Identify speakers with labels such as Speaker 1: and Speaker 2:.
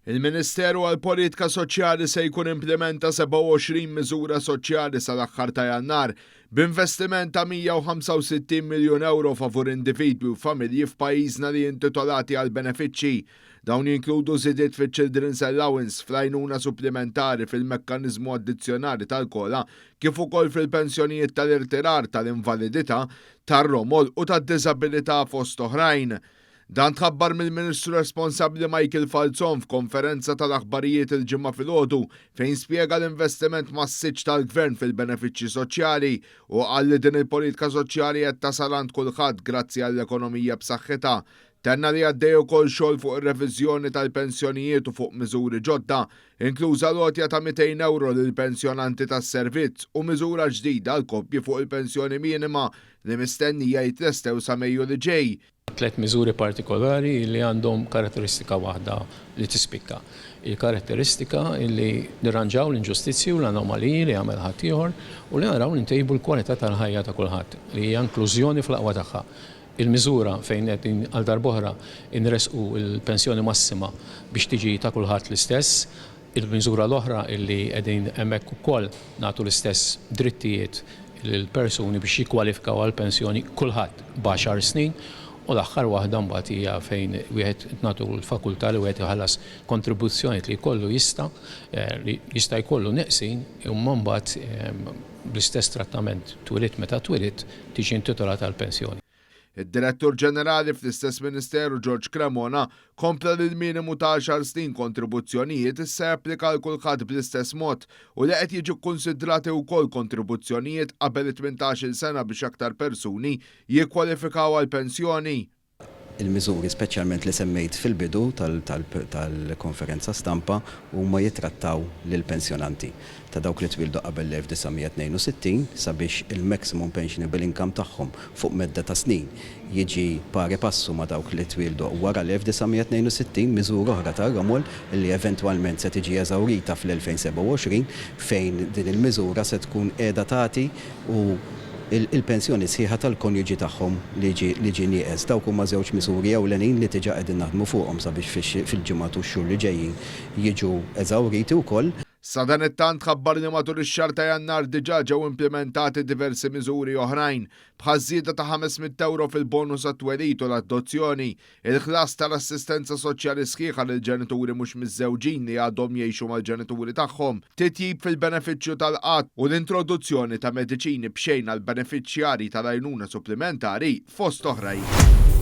Speaker 1: Il-Ministeru għall-Politika Soċjali se jkun implementa 27 miżura soċjali sal-aħħar ta' Jannar b'investiment ta' 165 miljun euro favur individwi u familji f'pajjiżna li intitolati għal benefiċċji. Dawn jinkludu żidiet fiċ-Children's Allowance fl-għajnuna supplementari fil-mekkaniżmu addizzjonali tal-kola kif ukoll fil-pensjonijiet tal-irtirar tal-invalidità, tar-romol u tad-diżabilità fost oħrajn. Dan tħabbar mill-Ministru responsabbli Michael Falzon f'konferenza tal-aħbarijiet il-ġimgħa filgħodu fejn spjega l-investiment massiġġ tal-Gvern fil-benefiċċji soċjali u qal li din il-politika soċjali qed tasal għand kulħadd grazzi għall-ekonomija b'saħħitha. Tenna li għaddej ukoll xogħol fuq ir-reviżjoni tal-pensjonijiet u fuq miżuri ġodda, inkluża lotja ta' 200 euro lil pensjonanti tas-servizz u miżura ġdida għal koppji fuq il-pensjoni minima li mistennija jitlestew sa Mejju li ġej.
Speaker 2: 3 miżuri partikolari li għandhom karatteristika waħda li tispikka. Il-karatteristika li nirranġaw l-inġustizzji u l-anomaliji li għamel ħadd ieħor u li naraw nintejbu l-kwalità tal-ħajja ta' kulħadd li hija inklużjoni fl-aqwa tagħha. Il-miżura fejn qed għal darb'oħra inresqu l-pensjoni massima biex tiġi ta' kulħadd l-istess, il-miżura l-oħra li qegħdin hemmhekk ukoll nagħtu l-istess drittijiet lill-persuni biex jikkwalifikaw għal pensjoni kulħadd b'10 snin. U l-aħħar waħda mbagħad hija fejn wieħed nagħtu l-fakultà li wieħed iħallas kontribuzzjonijiet li jkollu jista' jkollu neqsin imma mbagħad bl-istess trattament twilit meta twilit tiġi intitolat għall pensjoni.
Speaker 1: Id-Direttur Ġenerali fl-istess Ministeru George Cremona kompla li l-minimu ta' 10 snin kontribuzzjonijiet issa japplika l kulħadd bl-istess mod u li qed jiġu kkunsidrati wkoll kontribuzzjonijiet qabel 18-il sena biex aktar persuni jikkwalifikaw għal pensjoni.
Speaker 3: Il-miżuri speċjalment li semmejt fil-bidu tal-konferenza stampa huma jitrattaw lil pensjonanti ta' dawk li twildu qabel l-1962 sabiex il-maximum pensionable income tagħhom fuq medda ta' snin jiġi pari passu ma' dawk li twildu wara l-1962 miżura oħra ta' romol li eventwalment se tiġi eżawrita fl-2027 fejn din il-miżura se tkun qiegħda tagħti u il-pensjoni sħiħa tal-konjuġi tagħhom li ġie nieqes. Dawk huma żewġ miżuri ewlenin li diġà qegħdin naħdmu fuqhom sabiex fil-ġimgħat u x-xhur li ġejjin jiġu eżawriti wkoll.
Speaker 1: Sa dan it-tant ħabbar li matul ix-xahar ta' Jannar diġà ġew implementati diversi miżuri oħrajn bħal żieda ta' 500 euro fil-bonus għat-twelid u l-adozzjoni, il-ħlas tal-assistenza soċjali sħiħa lil ġenituri mhux miż-żewġin li għadhom jgħixu mal-ġenituri tagħhom, titjib fil-benefiċċju tal-qatt u l-introduzzjoni ta' mediċini b'xejn għall benefiċjarji tal-għajnuna supplementari fost oħrajn.